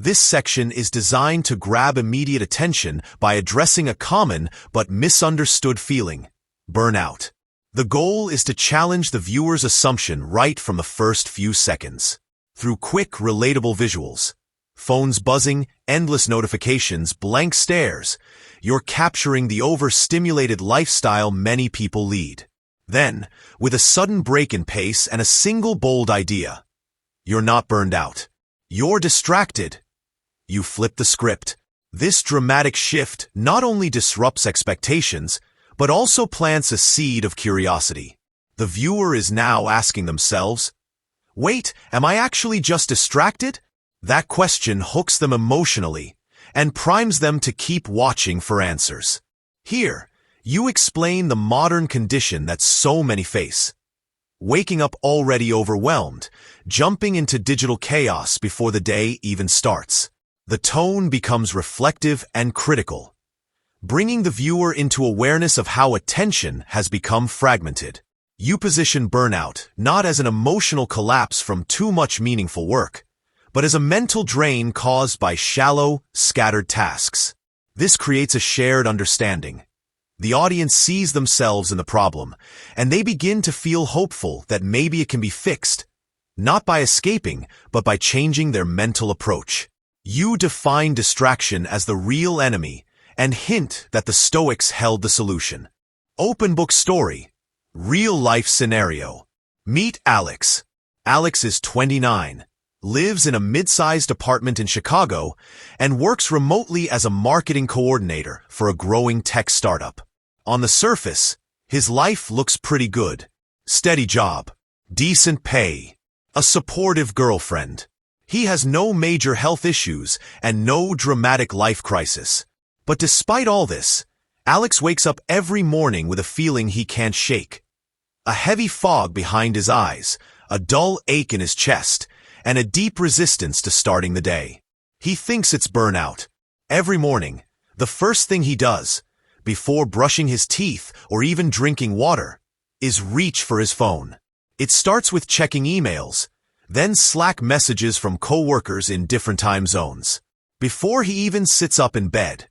This section is designed to grab immediate attention by addressing a common but misunderstood feeling: burnout. The goal is to challenge the viewer's assumption right from the first few seconds. Through quick, relatable visuals, phones buzzing, endless notifications, blank stares, you're capturing the overstimulated lifestyle many people lead. Then, with a sudden break in pace and a single bold idea, you're not burned out. You're distracted. You flip the script. This dramatic shift not only disrupts expectations, but also plants a seed of curiosity. The viewer is now asking themselves, wait, am I actually just distracted? That question hooks them emotionally and primes them to keep watching for answers. Here, you explain the modern condition that so many face. Waking up already overwhelmed, jumping into digital chaos before the day even starts. The tone becomes reflective and critical, bringing the viewer into awareness of how attention has become fragmented. You position burnout not as an emotional collapse from too much meaningful work, but as a mental drain caused by shallow, scattered tasks. This creates a shared understanding. The audience sees themselves in the problem, and they begin to feel hopeful that maybe it can be fixed, not by escaping, but by changing their mental approach. You define distraction as the real enemy and hint that the Stoics held the solution. Open book story. Real-life scenario. Meet Alex. Alex is 29, lives in a mid-sized apartment in Chicago, and works remotely as a marketing coordinator for a growing tech startup. On the surface, his life looks pretty good. Steady job, decent pay, a supportive girlfriend. He has no major health issues and no dramatic life crisis. But despite all this, Alex wakes up every morning with a feeling he can't shake. A heavy fog behind his eyes, a dull ache in his chest, and a deep resistance to starting the day. He thinks it's burnout. Every morning, the first thing he does, before brushing his teeth or even drinking water, is reach for his phone. It starts with checking emails, then Slack messages from coworkers in different time zones. Before he even sits up in bed,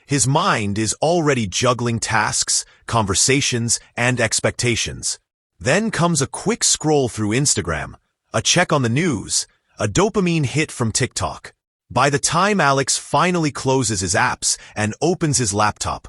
his mind is already juggling tasks, conversations, and expectations. Then comes a quick scroll through Instagram, a check on the news, a dopamine hit from TikTok. By the time Alex finally closes his apps and opens his laptop,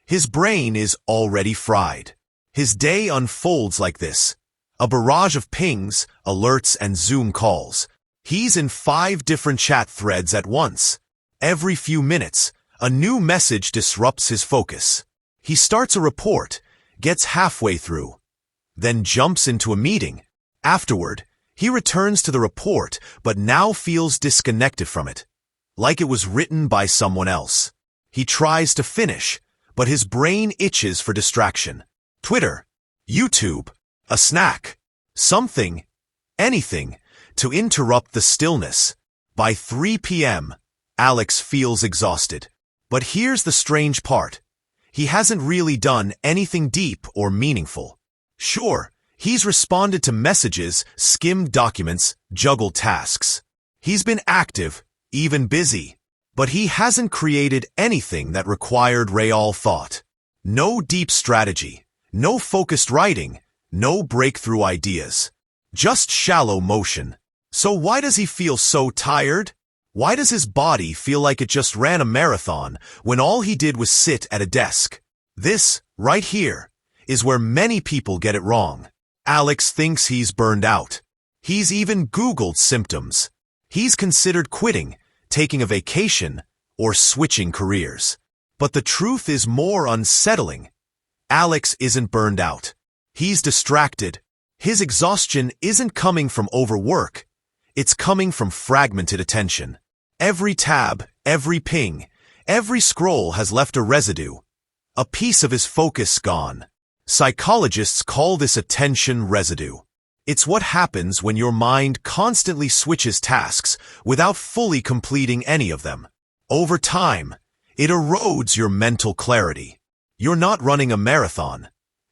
his brain is already fried. His day unfolds like this: a barrage of pings, alerts, and Zoom calls. He's in 5 different chat threads at once. Every few minutes, a new message disrupts his focus. He starts a report, gets halfway through, then jumps into a meeting. Afterward, he returns to the report, but now feels disconnected from it, like it was written by someone else. He tries to finish, but his brain itches for distraction. Twitter, YouTube, a snack, something, anything, to interrupt the stillness. By 3 p.m., Alex feels exhausted. But here's the strange part. He hasn't really done anything deep or meaningful. Sure, he's responded to messages, skimmed documents, juggled tasks. He's been active, even busy. But he hasn't created anything that required real thought. No deep strategy, no focused writing, no breakthrough ideas. Just shallow motion. So why does he feel so tired? Why does his body feel like it just ran a marathon when all he did was sit at a desk? This, right here, is where many people get it wrong. Alex thinks he's burned out. He's even Googled symptoms. He's considered quitting, taking a vacation, or switching careers. But the truth is more unsettling. Alex isn't burned out. He's distracted. His exhaustion isn't coming from overwork. It's coming from fragmented attention. Every tab, every ping, every scroll has left a residue, a piece of his focus gone. Psychologists call this attention residue. It's what happens when your mind constantly switches tasks without fully completing any of them. Over time, it erodes your mental clarity. You're not running a marathon.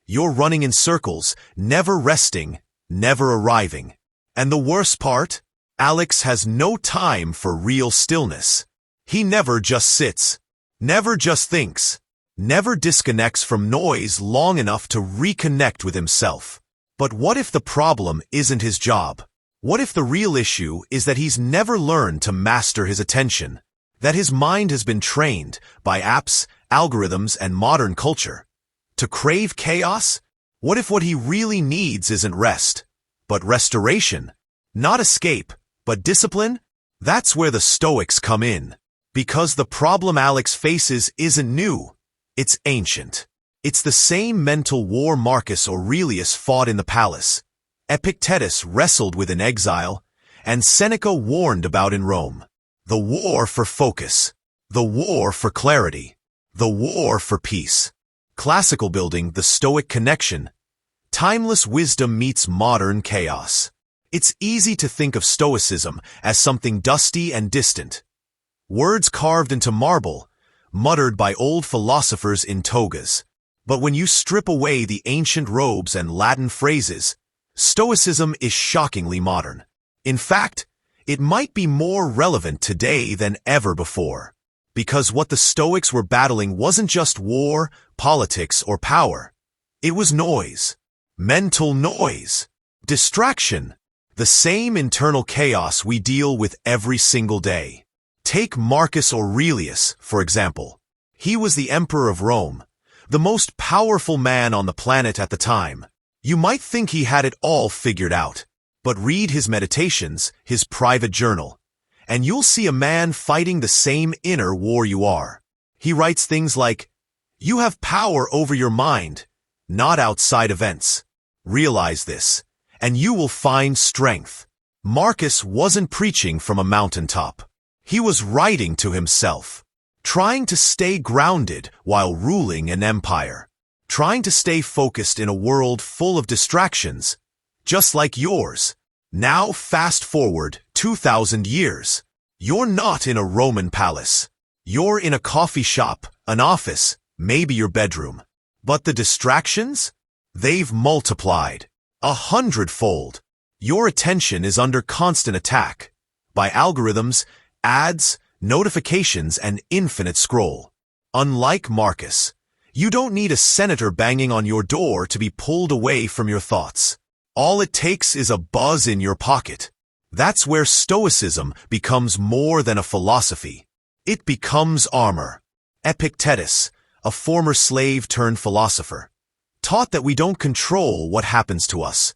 You're running in circles, never resting, never arriving. And the worst part? Alex has no time for real stillness. He never just sits, never just thinks, never disconnects from noise long enough to reconnect with himself. But what if the problem isn't his job? What if the real issue is that he's never learned to master his attention? That his mind has been trained by apps, algorithms, and modern culture to crave chaos? What if what he really needs isn't rest, but restoration? Not escape, but discipline? That's where the Stoics come in. Because the problem Alex faces isn't new, it's ancient. It's the same mental war Marcus Aurelius fought in the palace, Epictetus wrestled with in exile, and Seneca warned about in Rome. The war for focus, the war for clarity, the war for peace. Classical building, the Stoic connection. Timeless wisdom meets modern chaos. It's easy to think of Stoicism as something dusty and distant. Words carved into marble, muttered by old philosophers in togas. But when you strip away the ancient robes and Latin phrases, Stoicism is shockingly modern. In fact, it might be more relevant today than ever before. Because what the Stoics were battling wasn't just war, politics, or power. It was noise. Mental noise. Distraction. The same internal chaos we deal with every single day. Take Marcus Aurelius, for example. He was the emperor of Rome, the most powerful man on the planet at the time. You might think he had it all figured out, but read his meditations, his private journal, and you'll see a man fighting the same inner war you are. He writes things like, "You have power over your mind, not outside events. Realize this, and you will find strength." Marcus wasn't preaching from a mountaintop. He was writing to himself, trying to stay grounded while ruling an empire, trying to stay focused in a world full of distractions, just like yours. Now fast forward 2,000 years. You're not in a Roman palace. You're in a coffee shop, an office, maybe your bedroom. But the distractions? They've multiplied 100-fold. Your attention is under constant attack by algorithms, ads, notifications, and infinite scroll. Unlike Marcus, you don't need a senator banging on your door to be pulled away from your thoughts. All it takes is a buzz in your pocket. That's where Stoicism becomes more than a philosophy. It becomes armor. Epictetus, a former slave turned philosopher, taught that we don't control what happens to us.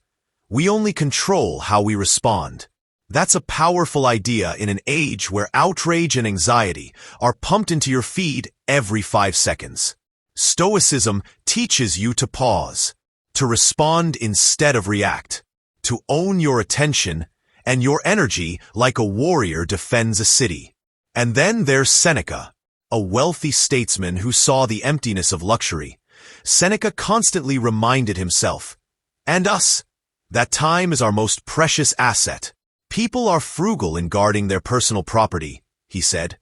We only control how we respond. That's a powerful idea in an age where outrage and anxiety are pumped into your feed every 5 seconds. Stoicism teaches you to pause, to respond instead of react, to own your attention and your energy like a warrior defends a city. And then there's Seneca, a wealthy statesman who saw the emptiness of luxury. Seneca constantly reminded himself, and us, that time is our most precious asset. People are frugal in guarding their personal property, he said.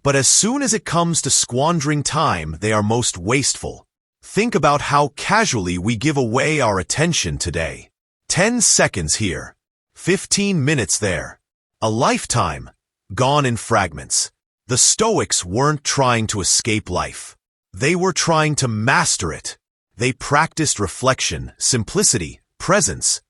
But as soon as it comes to squandering time, they are most wasteful. Think about how casually we give away our attention today. 10 seconds here, 15 minutes there. A lifetime, gone in fragments. The Stoics weren't trying to escape life. They were trying to master it. They practiced reflection, simplicity, presence,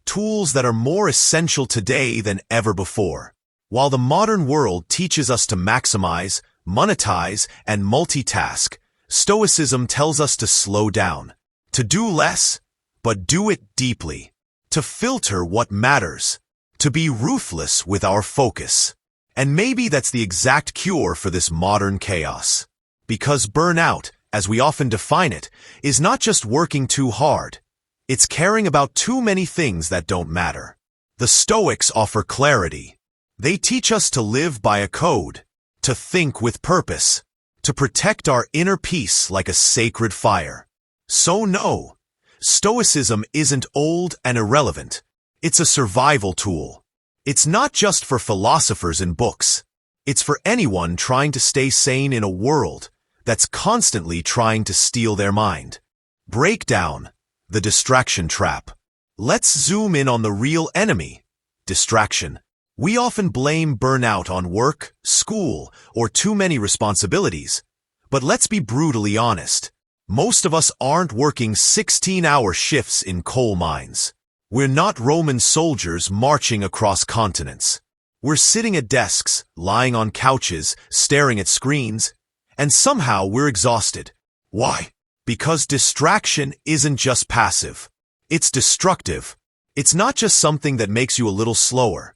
tools that are more essential today than ever before. While the modern world teaches us to maximize, monetize, and multitask, Stoicism tells us to slow down, to do less, but do it deeply, to filter what matters, to be ruthless with our focus. And maybe that's the exact cure for this modern chaos. Because burnout, as we often define it, is not just working too hard. It's caring about too many things that don't matter. The Stoics offer clarity. They teach us to live by a code, to think with purpose, to protect our inner peace like a sacred fire. So no, Stoicism isn't old and irrelevant. It's a survival tool. It's not just for philosophers in books. It's for anyone trying to stay sane in a world that's constantly trying to steal their mind. Breakdown. The distraction trap. Let's zoom in on the real enemy, distraction. We often blame burnout on work, school, or too many responsibilities. But let's be brutally honest. Most of us aren't working 16-hour shifts in coal mines. We're not Roman soldiers marching across continents. We're sitting at desks, lying on couches, staring at screens, and somehow we're exhausted. Why? Because distraction isn't just passive. It's destructive. It's not just something that makes you a little slower.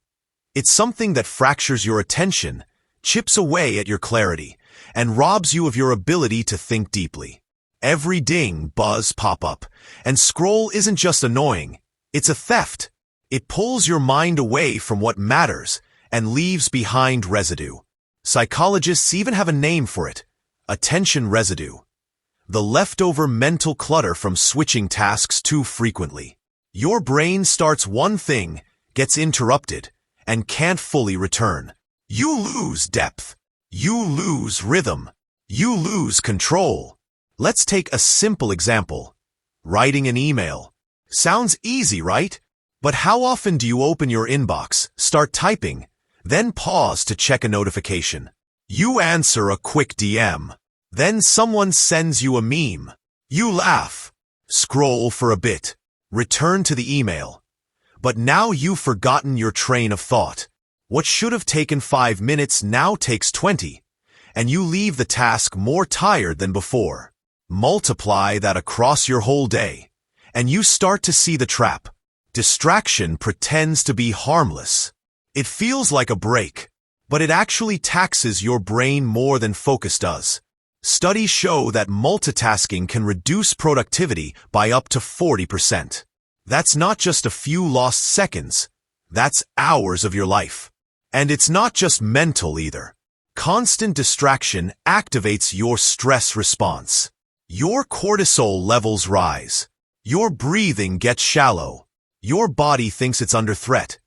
It's something that fractures your attention, chips away at your clarity, and robs you of your ability to think deeply. Every ding, buzz, pop-up, and scroll isn't just annoying. It's a theft. It pulls your mind away from what matters and leaves behind residue. Psychologists even have a name for it: attention residue. The leftover mental clutter from switching tasks too frequently. Your brain starts one thing, gets interrupted, and can't fully return. You lose depth. You lose rhythm. You lose control. Let's take a simple example. Writing an email. Sounds easy, right? But how often do you open your inbox, start typing, then pause to check a notification? You answer a quick DM. Then someone sends you a meme. You laugh. Scroll for a bit. Return to the email. But now you've forgotten your train of thought. What should have taken 5 minutes now takes 20, and you leave the task more tired than before. Multiply that across your whole day, and you start to see the trap. Distraction pretends to be harmless. It feels like a break, but it actually taxes your brain more than focus does. Studies show that multitasking can reduce productivity by up to 40%. That's not just a few lost seconds. That's hours of your life. And it's not just mental either. Constant distraction activates your stress response. Your cortisol levels rise. Your breathing gets shallow. Your body thinks it's under threat,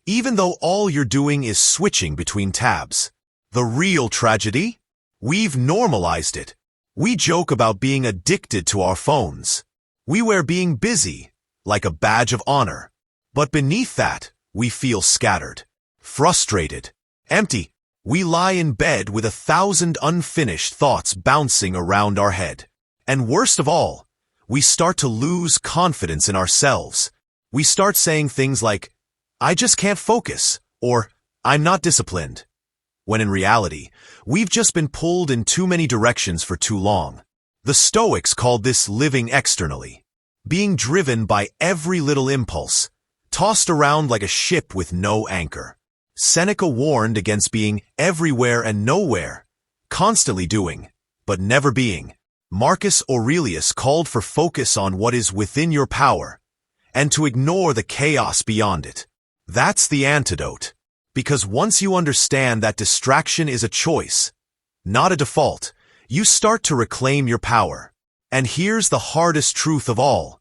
even though all you're doing is switching between tabs. The real tragedy? We've normalized it. We joke about being addicted to our phones. We wear being busy like a badge of honor. But beneath that, we feel scattered, frustrated, empty. We lie in bed with 1,000 unfinished thoughts bouncing around our head. And worst of all, we start to lose confidence in ourselves. We start saying things like, "I just can't focus," or "I'm not disciplined," when in reality, we've just been pulled in too many directions for too long. The Stoics called this living externally, being driven by every little impulse, tossed around like a ship with no anchor. Seneca warned against being everywhere and nowhere, constantly doing, but never being. Marcus Aurelius called for focus on what is within your power, and to ignore the chaos beyond it. That's the antidote. Because once you understand that distraction is a choice, not a default, you start to reclaim your power. And here's the hardest truth of all.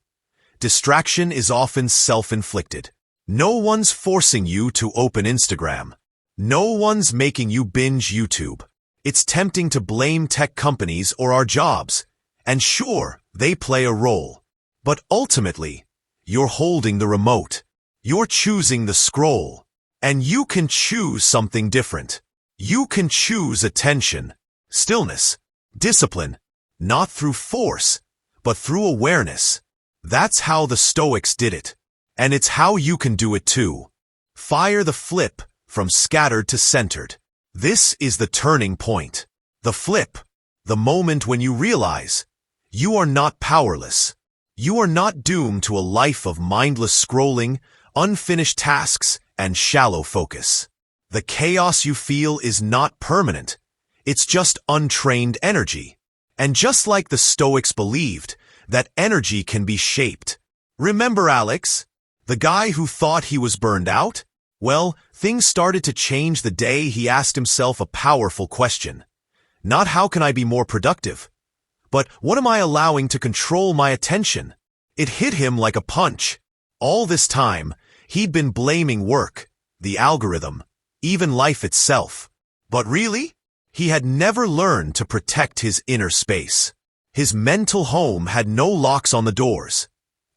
Distraction is often self-inflicted. No one's forcing you to open Instagram. No one's making you binge YouTube. It's tempting to blame tech companies or our jobs. And sure, they play a role. But ultimately, you're holding the remote. You're choosing the scroll. And you can choose something different. You can choose attention, stillness, discipline, not through force, but through awareness. That's how the Stoics did it. And it's how you can do it too. Fire the flip from scattered to centered. This is the turning point. The flip, the moment when you realize you are not powerless. You are not doomed to a life of mindless scrolling, unfinished tasks, and shallow focus. The chaos you feel is not permanent. It's just untrained energy. And just like the Stoics believed, that energy can be shaped. Remember Alex, the guy who thought he was burned out? Well, things started to change the day he asked himself a powerful question. Not how can I be more productive, but what am I allowing to control my attention? It hit him like a punch. All this time, he'd been blaming work, the algorithm, even life itself. But really, he had never learned to protect his inner space. His mental home had no locks on the doors.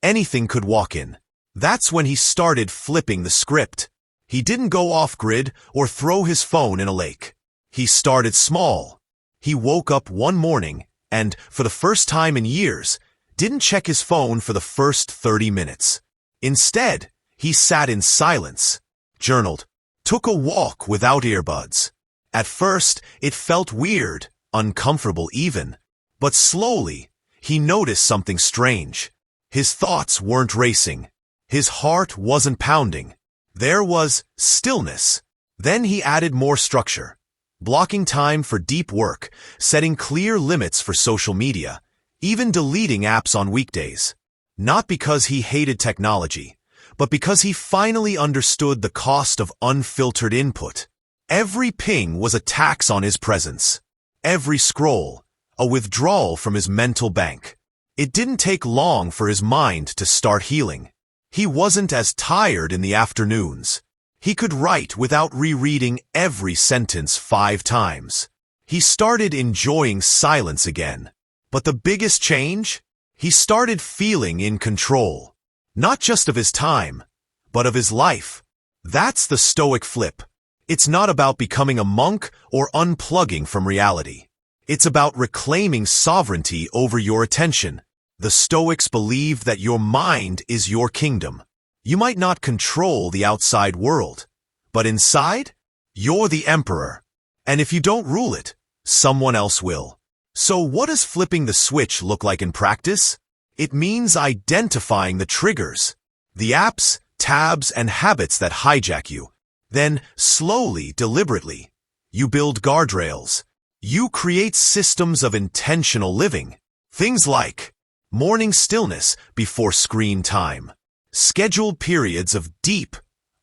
Anything could walk in. That's when he started flipping the script. He didn't go off-grid or throw his phone in a lake. He started small. He woke up one morning and, for the first time in years, didn't check his phone for the first 30 minutes. Instead, he sat in silence, journaled, took a walk without earbuds. At first, it felt weird, uncomfortable even, but slowly, he noticed something strange. His thoughts weren't racing. His heart wasn't pounding. There was stillness. Then he added more structure, blocking time for deep work, setting clear limits for social media, even deleting apps on weekdays. Not because he hated technology, but because he finally understood the cost of unfiltered input. Every ping was a tax on his presence. Every scroll, a withdrawal from his mental bank. It didn't take long for his mind to start healing. He wasn't as tired in the afternoons. He could write without rereading every sentence 5 times. He started enjoying silence again. But the biggest change? He started feeling in control. Not just of his time, but of his life. That's the Stoic flip. It's not about becoming a monk or unplugging from reality. It's about reclaiming sovereignty over your attention. The Stoics believed that your mind is your kingdom. You might not control the outside world, but inside, you're the emperor. And if you don't rule it, someone else will. So what does flipping the switch look like in practice? It means identifying the triggers, the apps, tabs, and habits that hijack you. Then, slowly, deliberately, you build guardrails. You create systems of intentional living. Things like morning stillness before screen time, scheduled periods of deep,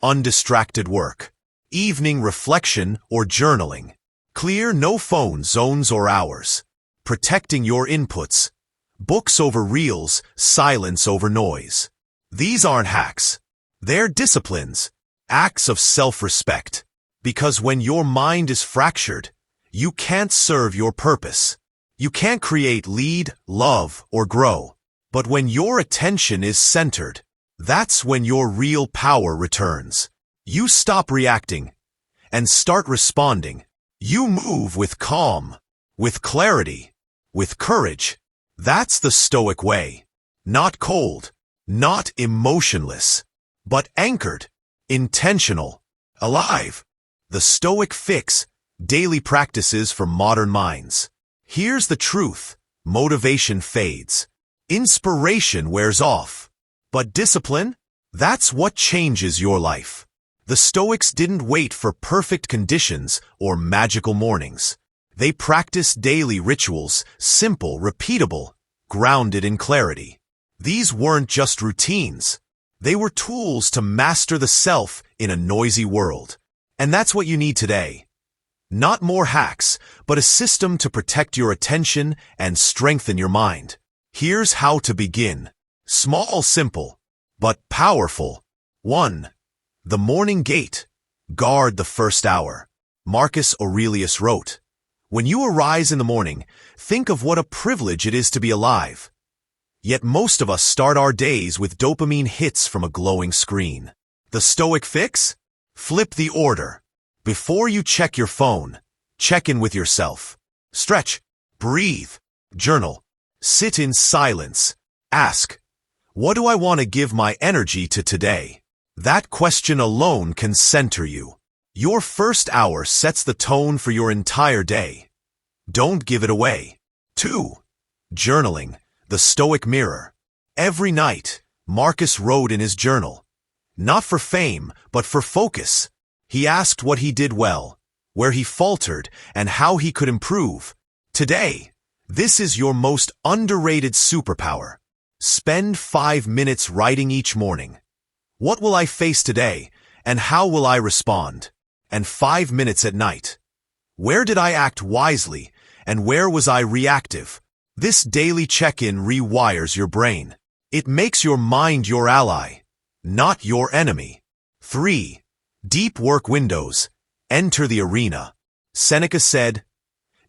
undistracted work, evening reflection or journaling, clear no-phone zones or hours, protecting your inputs, books over reels, silence over noise. These aren't hacks. They're disciplines, acts of self-respect. Because when your mind is fractured, you can't serve your purpose. You can't create, lead, love, or grow. But when your attention is centered, that's when your real power returns. You stop reacting and start responding. You move with calm, with clarity, with courage. That's the Stoic way. Not cold, not emotionless, but anchored, intentional, alive. The Stoic fix, daily practices for modern minds. Here's the truth. Motivation fades. Inspiration wears off. But discipline? That's what changes your life. The Stoics didn't wait for perfect conditions or magical mornings. They practiced daily rituals, simple, repeatable, grounded in clarity. These weren't just routines. They were tools to master the self in a noisy world. And that's what you need today. Not more hacks, but a system to protect your attention and strengthen your mind. Here's how to begin. Small, simple, but powerful. 1. The morning gate. Guard the first hour. Marcus Aurelius wrote, "When you arise in the morning, think of what a privilege it is to be alive." Yet most of us start our days with dopamine hits from a glowing screen. The Stoic fix? Flip the order. Before you check your phone, check in with yourself. Stretch, breathe, journal, sit in silence. Ask, what do I want to give my energy to today? That question alone can center you. Your first hour sets the tone for your entire day. Don't give it away. 2. Journaling, the Stoic mirror. Every night, Marcus wrote in his journal. Not for fame, but for focus. He asked what he did well, where he faltered, and how he could improve. Today, this is your most underrated superpower. Spend 5 minutes writing each morning. What will I face today, and how will I respond? And 5 minutes at night. Where did I act wisely, and where was I reactive? This daily check-in rewires your brain. It makes your mind your ally, not your enemy. 3. Deep work windows. Enter the arena. Seneca said,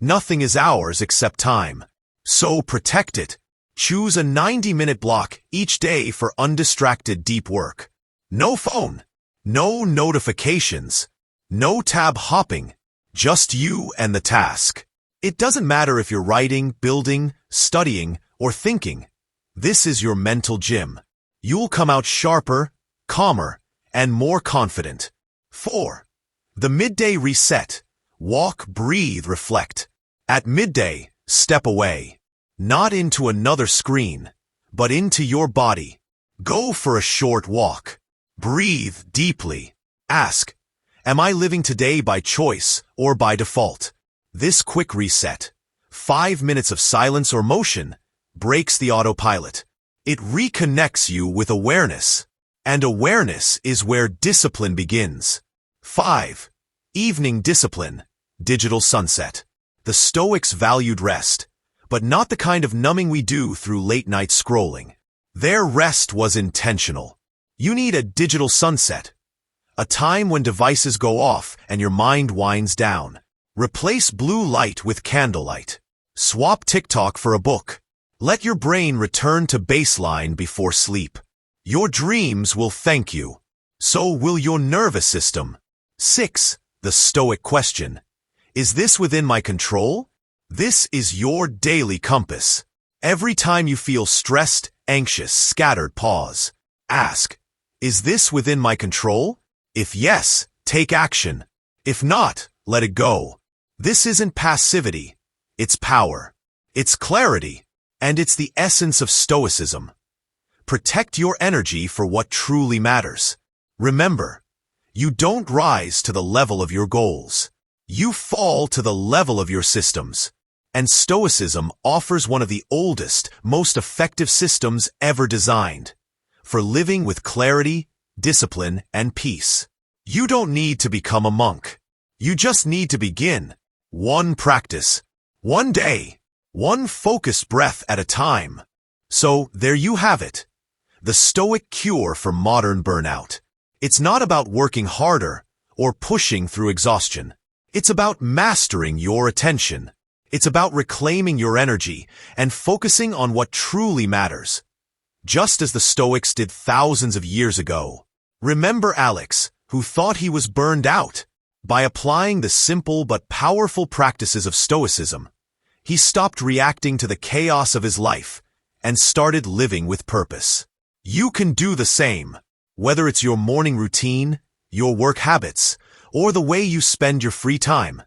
"Nothing is ours except time. So protect it." Choose a 90-minute block each day for undistracted deep work. No phone, No notifications. No tab hopping. Just you and the task. It doesn't matter if you're writing, building, studying, or thinking. This is your mental gym. You'll come out sharper, calmer, and more confident. 4. The midday reset. Walk, breathe, reflect. At midday, step away. Not into another screen, but into your body. Go for a short walk. Breathe deeply. Ask, am I living today by choice or by default? This quick reset, 5 minutes of silence or motion, breaks the autopilot. It reconnects you with awareness, and awareness is where discipline begins. 5. Evening discipline, digital sunset. The Stoics valued rest, but not the kind of numbing we do through late-night scrolling. Their rest was intentional. You need a digital sunset, a time when devices go off and your mind winds down. Replace blue light with candlelight. Swap TikTok for a book. Let your brain return to baseline before sleep. Your dreams will thank you. So will your nervous system. 6. The Stoic question. Is this within my control? This is your daily compass. Every time you feel stressed, anxious, scattered, pause. Ask, is this within my control? If yes, take action. If not, let it go. This isn't passivity, it's power, it's clarity, and it's the essence of Stoicism. Protect your energy for what truly matters. Remember, you don't rise to the level of your goals. You fall to the level of your systems. And Stoicism offers one of the oldest, most effective systems ever designed for living with clarity, discipline, and peace. You don't need to become a monk. You just need to begin. One practice, one day, one focused breath at a time. So there you have it. The Stoic cure for modern burnout. It's not about working harder or pushing through exhaustion. It's about mastering your attention. It's about reclaiming your energy and focusing on what truly matters. Just as the Stoics did thousands of years ago. Remember Alex, who thought he was burned out? By applying the simple but powerful practices of Stoicism, he stopped reacting to the chaos of his life and started living with purpose. You can do the same, whether it's your morning routine, your work habits, or the way you spend your free time.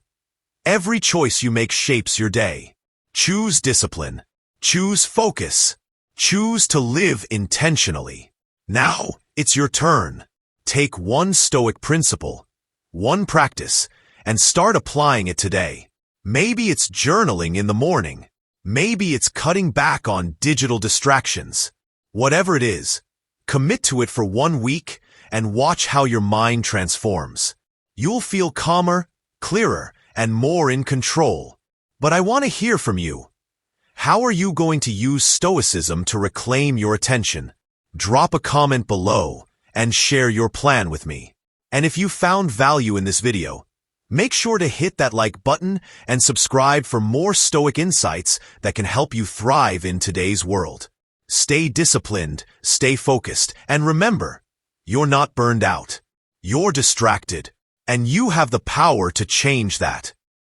Every choice you make shapes your day. Choose discipline. Choose focus. Choose to live intentionally. Now, it's your turn. Take one Stoic principle, one practice, and start applying it today. Maybe it's journaling in the morning. Maybe it's cutting back on digital distractions. Whatever it is, commit to it for 1 week and watch how your mind transforms. You'll feel calmer, clearer, and more in control. But I want to hear from you. How are you going to use Stoicism to reclaim your attention? Drop a comment below and share your plan with me. And if you found value in this video, make sure to hit that like button and subscribe for more Stoic insights that can help you thrive in today's world. Stay disciplined, stay focused, and remember, you're not burned out. You're distracted, and you have the power to change that.